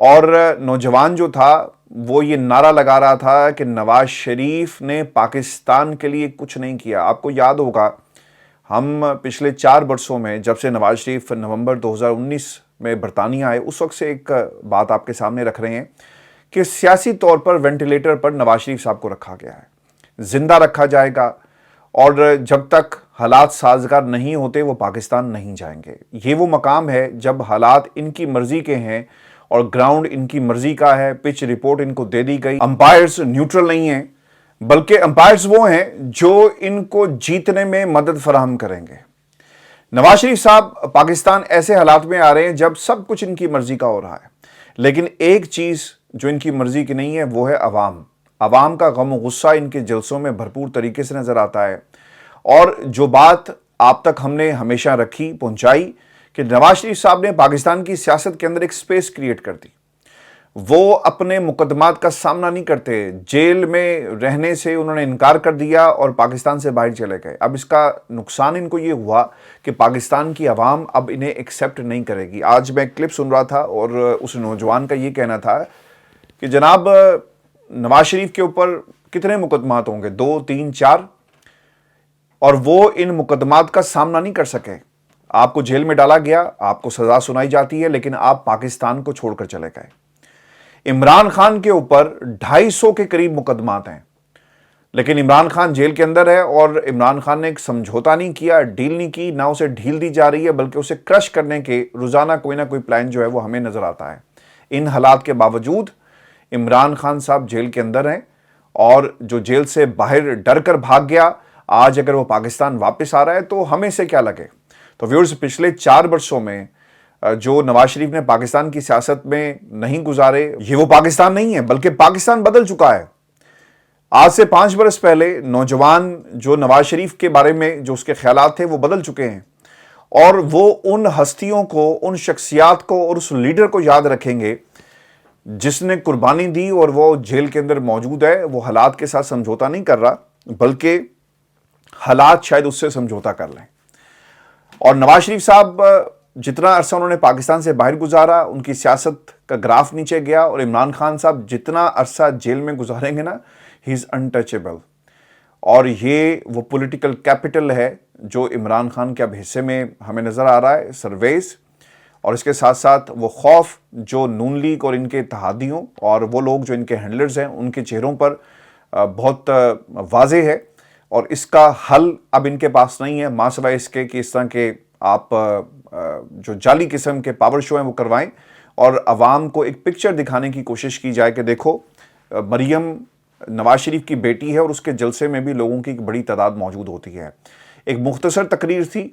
اور نوجوان جو تھا وہ یہ نعرہ لگا رہا تھا کہ نواز شریف نے پاکستان کے لیے کچھ نہیں کیا. آپ کو یاد ہوگا ہم پچھلے 4 برسوں میں جب سے نواز شریف نومبر 2019 میں برطانیہ آئے اس وقت سے ایک بات آپ کے سامنے رکھ رہے ہیں کہ سیاسی طور پر وینٹیلیٹر پر نواز شریف صاحب کو رکھا گیا ہے, زندہ رکھا جائے گا, اور جب تک حالات سازگار نہیں ہوتے وہ پاکستان نہیں جائیں گے. یہ وہ مقام ہے جب حالات ان کی مرضی کے ہیں اور گراؤنڈ ان کی مرضی کا ہے. پچ رپورٹ ان کو دے دی گئی. امپائرز نیوٹرل نہیں ہیں بلکہ امپائرز وہ ہیں جو ان کو جیتنے میں مدد فراہم کریں گے. نواز شریف صاحب پاکستان ایسے حالات میں آ رہے ہیں جب سب کچھ ان کی مرضی کا ہو رہا ہے, لیکن ایک چیز جو ان کی مرضی کی نہیں ہے وہ ہے عوام. عوام کا غم و غصہ ان کے جلسوں میں بھرپور طریقے سے نظر آتا ہے. اور جو بات آپ تک ہم نے ہمیشہ رکھی, پہنچائی, کہ نواز شریف صاحب نے پاکستان کی سیاست کے اندر ایک سپیس کریٹ کر دی. وہ اپنے مقدمات کا سامنا نہیں کرتے. جیل میں رہنے سے انہوں نے انکار کر دیا اور پاکستان سے باہر چلے گئے. اب اس کا نقصان ان کو یہ ہوا کہ پاکستان کی عوام اب انہیں ایکسیپٹ نہیں کرے گی. آج میں کلپ سن رہا تھا اور اس نوجوان کا یہ کہنا تھا کہ جناب نواز شریف کے اوپر کتنے مقدمات ہوں گے, 2 3 4, اور وہ ان مقدمات کا سامنا نہیں کر سکے. آپ کو جیل میں ڈالا گیا, آپ کو سزا سنائی جاتی ہے, لیکن آپ پاکستان کو چھوڑ کر چلے گئے. عمران خان کے اوپر 250 کے قریب مقدمات ہیں, لیکن عمران خان جیل کے اندر ہے اور عمران خان نے ایک سمجھوتا نہیں کیا, ڈیل نہیں کی, نہ اسے ڈھیل دی جا رہی ہے بلکہ اسے کرش کرنے کے روزانہ کوئی نہ کوئی پلان جو ہے وہ ہمیں نظر آتا ہے. ان حالات کے باوجود عمران خان صاحب جیل کے اندر ہیں, اور جو جیل سے باہر ڈر کر بھاگ گیا آج اگر وہ پاکستان واپس آ رہا ہے تو ہمیں سے کیا لگے. تو ویورز, پچھلے 4 برسوں میں جو نواز شریف نے پاکستان کی سیاست میں نہیں گزارے, یہ وہ پاکستان نہیں ہے بلکہ پاکستان بدل چکا ہے. آج سے 5 برس پہلے نوجوان جو نواز شریف کے بارے میں جو اس کے خیالات تھے وہ بدل چکے ہیں, اور وہ ان ہستیوں کو, ان شخصیات کو اور اس لیڈر کو یاد رکھیں گے جس نے قربانی دی اور وہ جیل کے اندر موجود ہے. وہ حالات کے ساتھ سمجھوتا نہیں کر رہا بلکہ حالات شاید اس سے سمجھوتا کر لیں. اور نواز شریف صاحب جتنا عرصہ انہوں نے پاکستان سے باہر گزارا ان کی سیاست کا گراف نیچے گیا, اور عمران خان صاحب جتنا عرصہ جیل میں گزاریں گے نا, ہی از انٹچیبل. اور یہ وہ پولیٹیکل کیپٹل ہے جو عمران خان کے اب حصے میں ہمیں نظر آ رہا ہے, سرویز, اور اس کے ساتھ ساتھ وہ خوف جو نون لیگ اور ان کے اتحادیوں اور وہ لوگ جو ان کے ہینڈلرز ہیں ان کے چہروں پر بہت واضح ہے. اور اس کا حل اب ان کے پاس نہیں ہے ماں سوائے اس کے کہ اس طرح کے آپ جو جعلی قسم کے پاور شو ہیں وہ کروائیں اور عوام کو ایک پکچر دکھانے کی کوشش کی جائے کہ دیکھو مریم نواز شریف کی بیٹی ہے اور اس کے جلسے میں بھی لوگوں کی ایک بڑی تعداد موجود ہوتی ہے. ایک مختصر تقریر تھی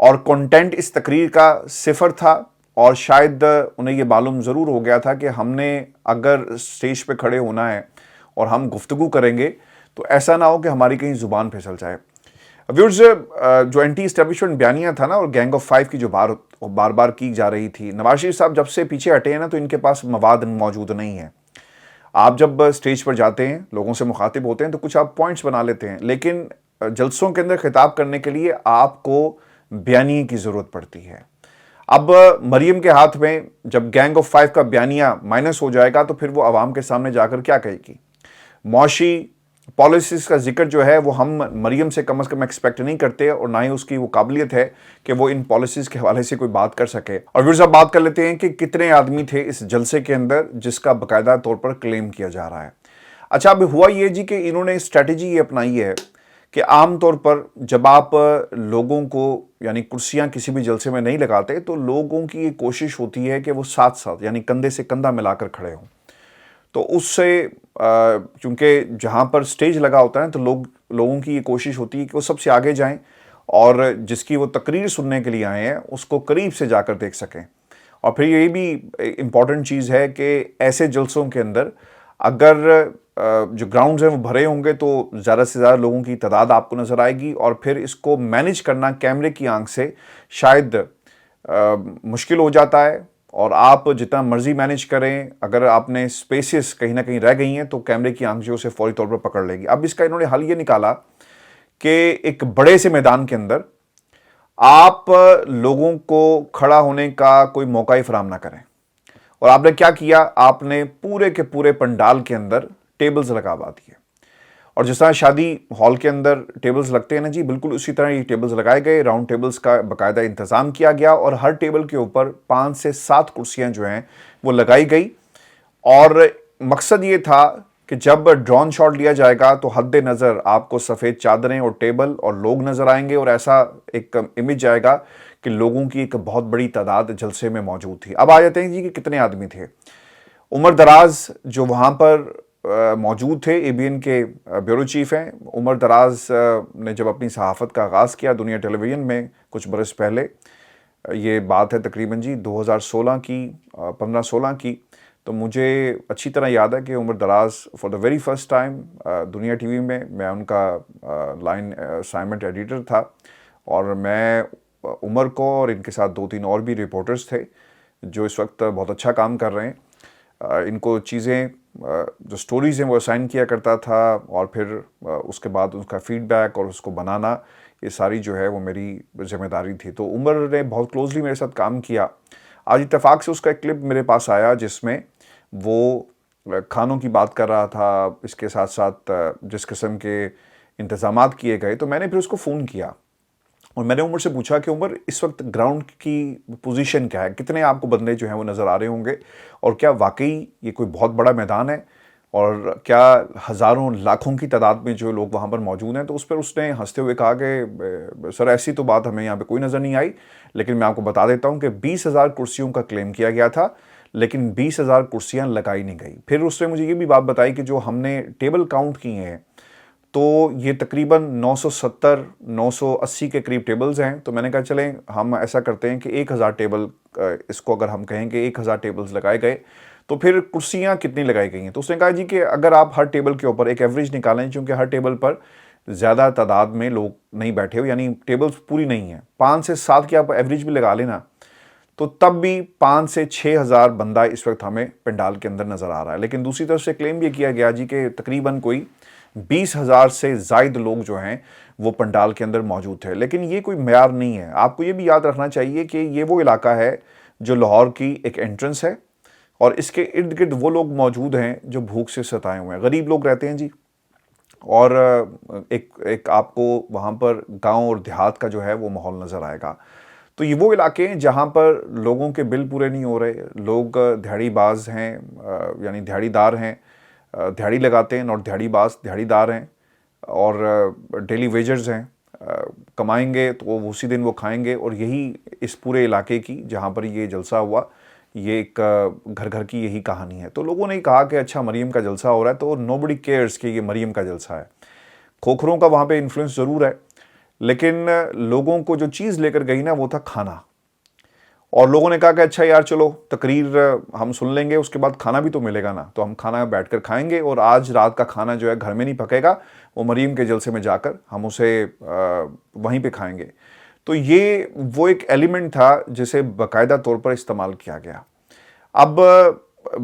اور کنٹینٹ اس تقریر کا صفر تھا, اور شاید انہیں یہ معلوم ضرور ہو گیا تھا کہ ہم نے اگر اسٹیج پہ کھڑے ہونا ہے اور ہم گفتگو کریں گے تو ایسا نہ ہو کہ ہماری کہیں زبان پھسل جائے. ویورز, جو اینٹی اسٹیبلشمنٹ بیانیہ تھا نا اور گینگ آف 5 کی جو بار بار کی جا رہی تھی, نواز شریف صاحب جب سے پیچھے ہٹے ہیں نا تو ان کے پاس مواد موجود نہیں ہے. آپ جب اسٹیج پر جاتے ہیں, لوگوں سے مخاطب ہوتے ہیں تو کچھ آپ پوائنٹس بنا لیتے ہیں, لیکن جلسوں کے اندر خطاب کرنے کے لیے آپ کو بیانیے کی ضرورت پڑتی ہے. اب مریم کے ہاتھ میں جب گینگ آف 5 کا بیانیہ مائنس ہو جائے گا تو پھر وہ عوام کے سامنے جا کر کیا کہے گی. معاشی پالیسیز کا ذکر جو ہے وہ ہم مریم سے کم از کم ایکسپیکٹ نہیں کرتے, اور نہ ہی اس کی وہ قابلیت ہے کہ وہ ان پالیسیز کے حوالے سے کوئی بات کر سکے. اور پھر صاحب بات کر لیتے ہیں کہ کتنے آدمی تھے اس جلسے کے اندر جس کا باقاعدہ طور پر کلیم کیا جا رہا ہے. اچھا, اب ہوا یہ جی کہ انہوں نے اسٹریٹجی یہ اپنائی ہے کہ عام طور پر جب آپ لوگوں کو یعنی کرسیاں کسی بھی جلسے میں نہیں لگاتے تو لوگوں کی یہ کوشش ہوتی ہے کہ وہ ساتھ ساتھ یعنی کندھے سے کندھا ملا کر کھڑے ہوں. تو اس سے چونکہ جہاں پر سٹیج لگا ہوتا ہے تو لوگوں کی یہ کوشش ہوتی ہے کہ وہ سب سے آگے جائیں اور جس کی وہ تقریر سننے کے لیے آئے ہیں اس کو قریب سے جا کر دیکھ سکیں. اور پھر یہ بھی امپورٹنٹ چیز ہے کہ ایسے جلسوں کے اندر اگر جو گراؤنڈز ہیں وہ بھرے ہوں گے تو زیادہ سے زیادہ لوگوں کی تعداد آپ کو نظر آئے گی, اور پھر اس کو مینیج کرنا کیمرے کی آنکھ سے شاید مشکل ہو جاتا ہے. اور آپ جتنا مرضی مینیج کریں, اگر آپ نے سپیسز کہیں نہ کہیں رہ گئی ہیں تو کیمرے کی آنکھ جو اسے فوری طور پر پکڑ لے گی. اب اس کا انہوں نے حل یہ نکالا کہ ایک بڑے سے میدان کے اندر آپ لوگوں کو کھڑا ہونے کا کوئی موقع ہی فراہم نہ کریں, اور آپ نے کیا کیا, آپ نے پورے کے پورے پنڈال کے اندر ٹیبلز لگا دیے. اور جس طرح شادی ہال کے اندر ٹیبلز لگتے ہیں نا جی, بالکل اسی طرح یہ ٹیبلز لگائے گئے. راؤنڈ ٹیبلز کا باقاعدہ انتظام کیا گیا اور ہر ٹیبل کے اوپر 5 سے 7 کرسیاں جو ہیں وہ لگائی گئی. اور مقصد یہ تھا کہ جب ڈرون شاٹ لیا جائے گا تو حد نظر آپ کو سفید چادریں اور ٹیبل اور لوگ نظر آئیں گے, اور ایسا ایک امیج آئے گا کہ لوگوں کی ایک بہت بڑی تعداد جلسے میں موجود تھی. اب آ جاتے ہیں جی کہ کتنے آدمی تھے. عمر دراز جو وہاں پر موجود تھے, اے بی این کے بیورو چیف ہیں. عمر دراز نے جب اپنی صحافت کا آغاز کیا دنیا ٹیلی ویژن میں کچھ برس پہلے, یہ بات ہے تقریباً جی 2016 کی, 15-16 کی, تو مجھے اچھی طرح یاد ہے کہ عمر دراز for the very first time دنیا ٹی وی میں ان کا لائن اسائنمنٹ ایڈیٹر تھا, اور میں عمر کو اور ان کے ساتھ 2-3 اور بھی رپورٹرز تھے جو اس وقت بہت اچھا کام کر رہے ہیں. ان کو چیزیں جو سٹوریز ہیں وہ اسائن کیا کرتا تھا, اور پھر اس کے بعد اس کا فیڈ بیک اور اس کو بنانا, یہ ساری جو ہے وہ میری ذمہ داری تھی. تو عمر نے بہت کلوزلی میرے ساتھ کام کیا. آج اتفاق سے اس کا ایک کلپ میرے پاس آیا جس میں وہ کھانوں کی بات کر رہا تھا, اس کے ساتھ ساتھ جس قسم کے انتظامات کیے گئے. تو میں نے پھر اس کو فون کیا اور میں نے عمر سے پوچھا کہ عمر اس وقت گراؤنڈ کی پوزیشن کیا ہے, کتنے آپ کو بندے جو ہیں وہ نظر آ رہے ہوں گے, اور کیا واقعی یہ کوئی بہت بڑا میدان ہے, اور کیا ہزاروں لاکھوں کی تعداد میں جو لوگ وہاں پر موجود ہیں. تو اس پر اس نے ہنستے ہوئے کہا کہ سر ایسی تو بات ہمیں یہاں پہ کوئی نظر نہیں آئی, لیکن میں آپ کو بتا دیتا ہوں کہ 20,000 کرسیوں کا کلیم کیا گیا تھا, لیکن 20,000 کرسیاں لگائی نہیں گئی. پھر اس نے مجھے یہ بھی بات بتائی کہ جو ہم نے ٹیبل کاؤنٹ کی ہیں تو یہ تقریباً 970-980 کے قریب ٹیبلز ہیں. تو میں نے کہا چلیں ہم ایسا کرتے ہیں کہ 1,000 ٹیبل, اس کو اگر ہم کہیں کہ 1,000 ٹیبلز لگائے گئے تو پھر کرسیاں کتنی لگائی گئی ہیں. تو اس نے کہا جی کہ اگر آپ ہر ٹیبل کے اوپر ایک ایوریج نکالیں, چونکہ ہر ٹیبل پر زیادہ تعداد میں لوگ نہیں بیٹھے ہو, یعنی ٹیبلز پوری نہیں ہیں, 5 سے 7 کی آپ ایوریج بھی لگا لینا, تو تب بھی 5 سے 6,000 بندہ اس وقت ہمیں پنڈال کے اندر نظر آ رہا ہے. لیکن دوسری طرف سے کلیم یہ کیا گیا جی کہ تقریباً کوئی 20,000 سے زائد لوگ جو ہیں وہ پنڈال کے اندر موجود تھے. لیکن یہ کوئی معیار نہیں ہے. آپ کو یہ بھی یاد رکھنا چاہیے کہ یہ وہ علاقہ ہے جو لاہور کی ایک انٹرنس ہے, اور اس کے ارد گرد وہ لوگ موجود ہیں جو بھوک سے ستائے ہوئے ہیں, غریب لوگ رہتے ہیں جی. اور ایک آپ کو وہاں پر گاؤں اور دیہات کا جو ہے وہ ماحول نظر آئے گا. تو یہ وہ علاقے ہیں جہاں پر لوگوں کے بل پورے نہیں ہو رہے, لوگ دھاڑی باز ہیں, یعنی دھاڑی دار ہیں, دھاڑی لگاتے ہیں, اور دھاڑی باز دھاڑی دار ہیں, اور ڈیلی ویجرز ہیں. کمائیں گے تو وہ اسی دن وہ کھائیں گے. اور یہی اس پورے علاقے کی جہاں پر یہ جلسہ ہوا, یہ ایک گھر گھر کی یہی کہانی ہے. تو لوگوں نے کہا کہ اچھا مریم کا جلسہ ہو رہا ہے, تو نو بڈی کیئرس کہ یہ مریم کا جلسہ ہے. کھوکھروں کا وہاں پہ انفلوئنس ضرور ہے, لیکن لوگوں کو جو چیز لے کر گئی نا وہ تھا کھانا. اور لوگوں نے کہا کہ اچھا یار چلو تقریر ہم سن لیں گے, اس کے بعد کھانا بھی تو ملے گا نا, تو ہم کھانا بیٹھ کر کھائیں گے, اور آج رات کا کھانا جو ہے گھر میں نہیں پکے گا, وہ مریم کے جلسے میں جا کر ہم اسے وہیں پہ کھائیں گے. تو یہ وہ ایک ایلیمنٹ تھا جسے باقاعدہ طور پر استعمال کیا گیا. اب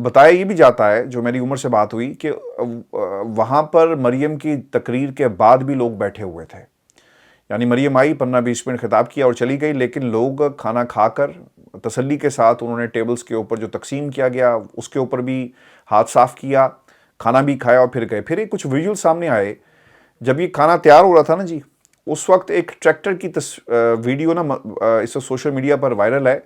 بتایا یہ بھی جاتا ہے, جو میری عمر سے بات ہوئی, کہ وہاں پر مریم کی تقریر کے بعد بھی لوگ بیٹھے ہوئے تھے. یعنی مریم آئی, 15-20 منٹ خطاب کیا اور چلی گئی, لیکن لوگ کھانا کھا کر تسلی کے ساتھ انہوں نے ٹیبلز کے اوپر جو تقسیم کیا گیا اس کے اوپر بھی ہاتھ صاف کیا, کھانا بھی کھایا اور پھر گئے. پھر ایک کچھ ویژول سامنے آئے جب یہ کھانا تیار ہو رہا تھا نا جی, اس وقت ایک ٹریکٹر کی ویڈیو نا اس سوشل میڈیا پر وائرل ہے,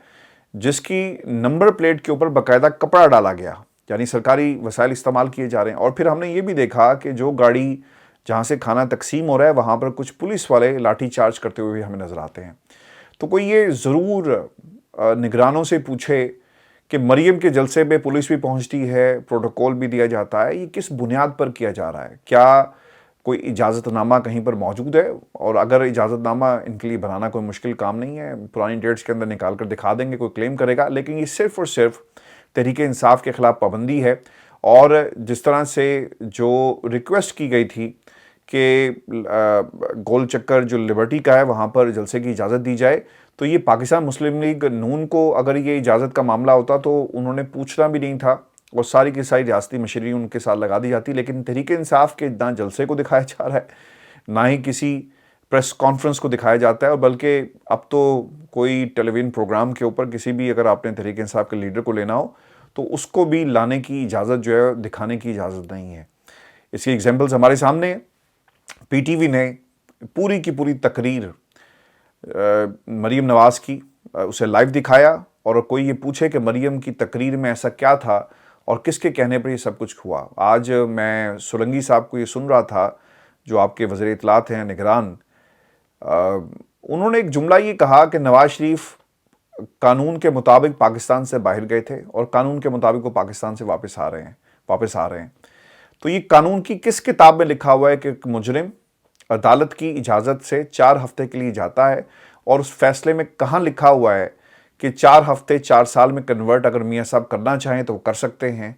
جس کی نمبر پلیٹ کے اوپر باقاعدہ کپڑا ڈالا گیا, یعنی سرکاری وسائل استعمال کیے جا رہے ہیں. اور پھر ہم نے یہ بھی دیکھا کہ جو گاڑی جہاں سے کھانا تقسیم ہو رہا ہے وہاں پر کچھ پولیس والے لاٹھی چارج کرتے ہوئے بھی ہمیں نظر آتے ہیں. تو کوئی یہ ضرور نگرانوں سے پوچھے کہ مریم کے جلسے میں پولیس بھی پہنچتی ہے, پروٹوکول بھی دیا جاتا ہے, یہ کس بنیاد پر کیا جا رہا ہے؟ کیا کوئی اجازت نامہ کہیں پر موجود ہے؟ اور اگر اجازت نامہ ان کے لیے بنانا کوئی مشکل کام نہیں ہے, پرانی ڈیٹس کے اندر نکال کر دکھا دیں گے, کوئی کلیم کرے گا. لیکن یہ صرف اور صرف تحریک انصاف کے خلاف پابندی ہے. اور جس طرح سے جو ریکویسٹ کی گئی تھی کہ گول چکر جو لبرٹی کا ہے وہاں پر جلسے کی اجازت دی جائے, تو یہ پاکستان مسلم لیگ نون کو اگر یہ اجازت کا معاملہ ہوتا تو انہوں نے پوچھنا بھی نہیں تھا, اور ساری کی ساری ریاستی مشیری ان کے ساتھ لگا دی جاتی. لیکن تحریک انصاف کے نہ جلسے کو دکھایا جا رہا ہے, نہ ہی کسی پریس کانفرنس کو دکھایا جاتا ہے. اور بلکہ اب تو کوئی ٹیلی ویژن پروگرام کے اوپر کسی بھی اگر آپ نے تحریک انصاف کے لیڈر کو لینا ہو تو اس کو بھی لانے کی اجازت جو ہے دکھانے کی اجازت نہیں ہے. اس کی ایگزامپلز ہمارے سامنے ہیں. پی ٹی وی نے پوری کی پوری تقریر مریم نواز کی اسے لائیو دکھایا, اور کوئی یہ پوچھے کہ مریم کی تقریر میں ایسا کیا تھا اور کس کے کہنے پر یہ سب کچھ ہوا. آج میں سولنگی صاحب کو یہ سن رہا تھا جو آپ کے وزیر اطلاعات ہیں, نگران, انہوں نے ایک جملہ یہ کہا کہ نواز شریف قانون کے مطابق پاکستان سے باہر گئے تھے اور قانون کے مطابق وہ پاکستان سے واپس آ رہے ہیں. تو یہ قانون کی کس کتاب میں لکھا ہوا ہے کہ ایک مجرم عدالت کی اجازت سے 4 ہفتے کے لیے جاتا ہے, اور اس فیصلے میں کہاں لکھا ہوا ہے کہ 4 ہفتے 4 سال میں کنورٹ اگر میاں صاحب کرنا چاہیں تو وہ کر سکتے ہیں؟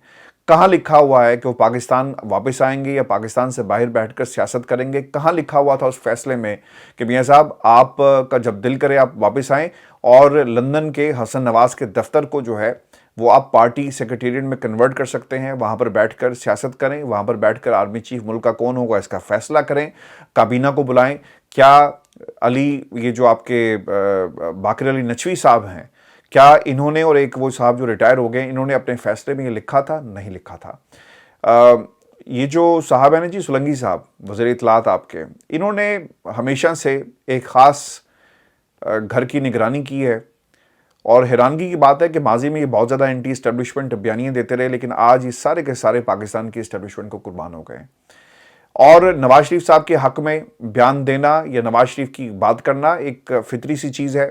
کہاں لکھا ہوا ہے کہ وہ پاکستان واپس آئیں گے یا پاکستان سے باہر بیٹھ کر سیاست کریں گے؟ کہاں لکھا ہوا تھا اس فیصلے میں کہ میاں صاحب آپ کا جب دل کرے آپ واپس آئیں, اور لندن کے حسن نواز کے دفتر کو جو ہے وہ آپ پارٹی سیکریٹریٹ میں کنورٹ کر سکتے ہیں, وہاں پر بیٹھ کر سیاست کریں, وہاں پر بیٹھ کر آرمی چیف ملک کا کون ہوگا اس کا فیصلہ کریں, کابینہ کو بلائیں. کیا علی یہ جو آپ کے باقر علی نچوی صاحب ہیں, کیا انہوں نے, اور ایک وہ صاحب جو ریٹائر ہو گئے, انہوں نے اپنے فیصلے میں یہ لکھا تھا؟ نہیں لکھا تھا. یہ جو صاحب ہیں نا جی, سولنگی صاحب وزیر اطلاعات آپ کے, انہوں نے ہمیشہ سے ایک خاص گھر کی نگرانی کی ہے, اور حیرانگی کی بات ہے کہ ماضی میں یہ بہت زیادہ اینٹی اسٹیبلشمنٹ بیانیاں دیتے رہے, لیکن آج یہ سارے کے سارے پاکستان کی اسٹیبلشمنٹ کو قربان ہو گئے. اور نواز شریف صاحب کے حق میں بیان دینا یا نواز شریف کی بات کرنا ایک فطری سی چیز ہے,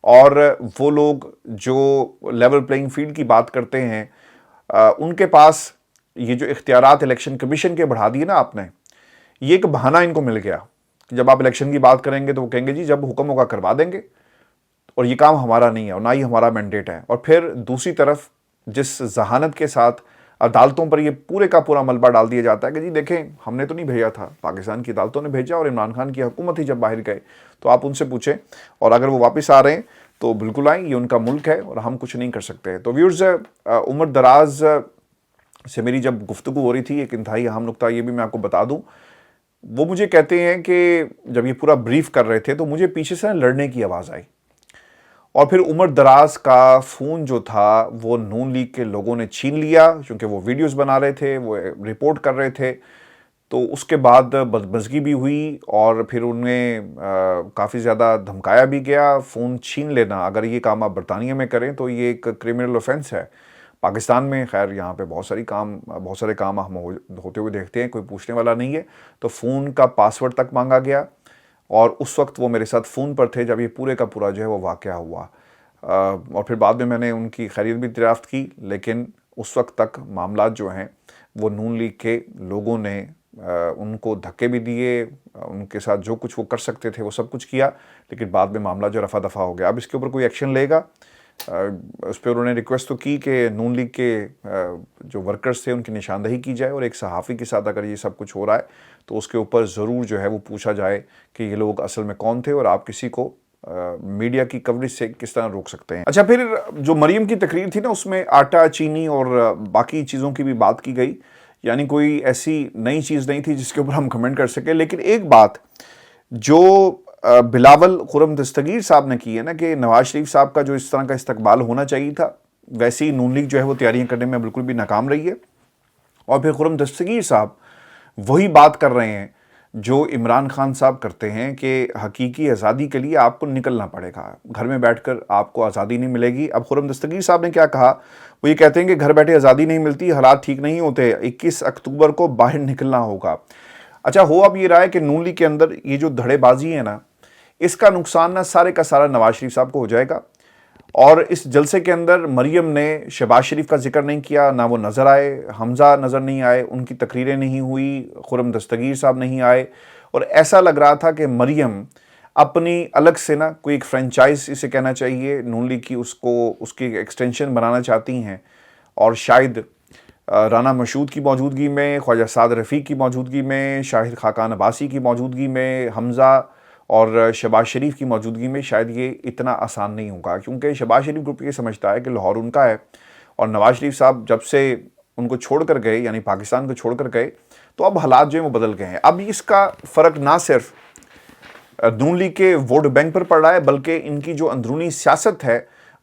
اور وہ لوگ جو لیول پلینگ فیلڈ کی بات کرتے ہیں ان کے پاس یہ جو اختیارات الیکشن کمیشن کے بڑھا دیے نا آپ نے, یہ ایک بہانہ ان کو مل گیا کہ جب آپ الیکشن کی بات کریں گے تو وہ کہیں گے جی جب حکم ہوگا کروا دیں گے, اور یہ کام ہمارا نہیں ہے اور نہ ہی ہمارا مینڈیٹ ہے. اور پھر دوسری طرف جس ذہانت کے ساتھ عدالتوں پر یہ پورے کا پورا ملبہ ڈال دیا جاتا ہے کہ جی دیکھیں ہم نے تو نہیں بھیجا تھا, پاکستان کی عدالتوں نے بھیجا, اور عمران خان کی حکومت ہی جب باہر گئے تو آپ ان سے پوچھیں, اور اگر وہ واپس آ رہے ہیں تو بالکل آئیں, یہ ان کا ملک ہے اور ہم کچھ نہیں کر سکتے. تو ویورز, عمر دراز سے میری جب گفتگو ہو رہی تھی, ایک انتہائی اہم نقطہ یہ بھی میں آپ کو بتا دوں, وہ مجھے کہتے ہیں کہ جب یہ پورا بریف کر رہے تھے تو مجھے پیچھے سے لڑنے کی آواز آئی, اور پھر عمر دراز کا فون جو تھا وہ نون لیگ کے لوگوں نے چھین لیا, چونکہ وہ ویڈیوز بنا رہے تھے, وہ رپورٹ کر رہے تھے. تو اس کے بعد بدمزگی بھی ہوئی, اور پھر انہیں کافی زیادہ دھمکایا بھی گیا. فون چھین لینا, اگر یہ کام آپ برطانیہ میں کریں تو یہ ایک کرمنل اوفینس ہے. پاکستان میں خیر یہاں پہ بہت سارے کام ہم ہوتے ہوئے دیکھتے ہیں, کوئی پوچھنے والا نہیں ہے. تو فون کا پاسورڈ تک مانگا گیا, اور اس وقت وہ میرے ساتھ فون پر تھے جب یہ پورے کا پورا جو ہے وہ واقعہ ہوا. اور پھر بعد میں نے ان کی خیریت بھی دریافت کی, لیکن اس وقت تک معاملات جو ہیں وہ نون لیگ کے لوگوں نے ان کو دھکے بھی دیے, ان کے ساتھ جو کچھ وہ کر سکتے تھے وہ سب کچھ کیا, لیکن بعد میں معاملہ جو رفع دفع ہو گیا. اب اس کے اوپر کوئی ایکشن لے گا, اس پہ انہوں نے ریکویسٹ تو کی کہ نون لیگ کے جو ورکرز تھے ان کی نشاندہی کی جائے, اور ایک صحافی کے ساتھ اگر یہ سب کچھ ہو رہا ہے تو اس کے اوپر ضرور جو ہے وہ پوچھا جائے کہ یہ لوگ اصل میں کون تھے, اور آپ کسی کو میڈیا کی کوریج سے کس طرح روک سکتے ہیں. اچھا, پھر جو مریم کی تقریر تھی نا, اس میں آٹا, چینی اور باقی چیزوں کی بھی بات کی گئی, یعنی کوئی ایسی نئی چیز نہیں تھی جس کے اوپر ہم کمنٹ کر سکیں. لیکن ایک بات جو بلاول خرم دستگیر صاحب نے کی ہے نا, کہ نواز شریف صاحب کا جو اس طرح کا استقبال ہونا چاہیے تھا, ویسے ہی نون لیگ جو ہے وہ تیاریاں کرنے میں بالکل بھی ناکام رہی ہے. اور پھر خرم دستگیر صاحب وہی بات کر رہے ہیں جو عمران خان صاحب کرتے ہیں کہ حقیقی آزادی کے لیے آپ کو نکلنا پڑے گا, گھر میں بیٹھ کر آپ کو آزادی نہیں ملے گی. اب خرم دستگیر صاحب نے کیا کہا, وہ یہ کہتے ہیں کہ گھر بیٹھے آزادی نہیں ملتی, حالات ٹھیک نہیں ہوتے, 21 اکتوبر کو باہر نکلنا ہوگا. اچھا, ہو اب یہ رہا ہے کہ نون لیگ کے اندر یہ جو دھڑے بازی ہے نا, اس کا نقصان نہ سارے کا سارا نواز شریف صاحب کو ہو جائے گا. اور اس جلسے کے اندر مریم نے شہباز شریف کا ذکر نہیں کیا, نہ وہ نظر آئے, حمزہ نظر نہیں آئے, ان کی تقریریں نہیں ہوئی, خرم دستگیر صاحب نہیں آئے, اور ایسا لگ رہا تھا کہ مریم اپنی الگ سے نا کوئی ایک فرینچائز اسے کہنا چاہیے نون لیگ کی, اس کی ایکسٹینشن بنانا چاہتی ہیں, اور شاید رانا مشہود کی موجودگی میں, خواجہ سعد رفیق کی موجودگی میں, شاہد خاقان عباسی کی موجودگی میں, حمزہ اور شہباز شریف کی موجودگی میں شاید یہ اتنا آسان نہیں ہوگا, کیونکہ شہباز شریف گروپ یہ سمجھتا ہے کہ لاہور ان کا ہے, اور نواز شریف صاحب جب سے ان کو چھوڑ کر گئے, یعنی پاکستان کو چھوڑ کر گئے, تو اب حالات جو ہیں وہ بدل گئے ہیں. اب اس کا فرق نہ صرف نون لیگ کے ووٹ بینک پر پڑ رہا ہے, بلکہ ان کی جو اندرونی سیاست ہے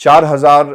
4000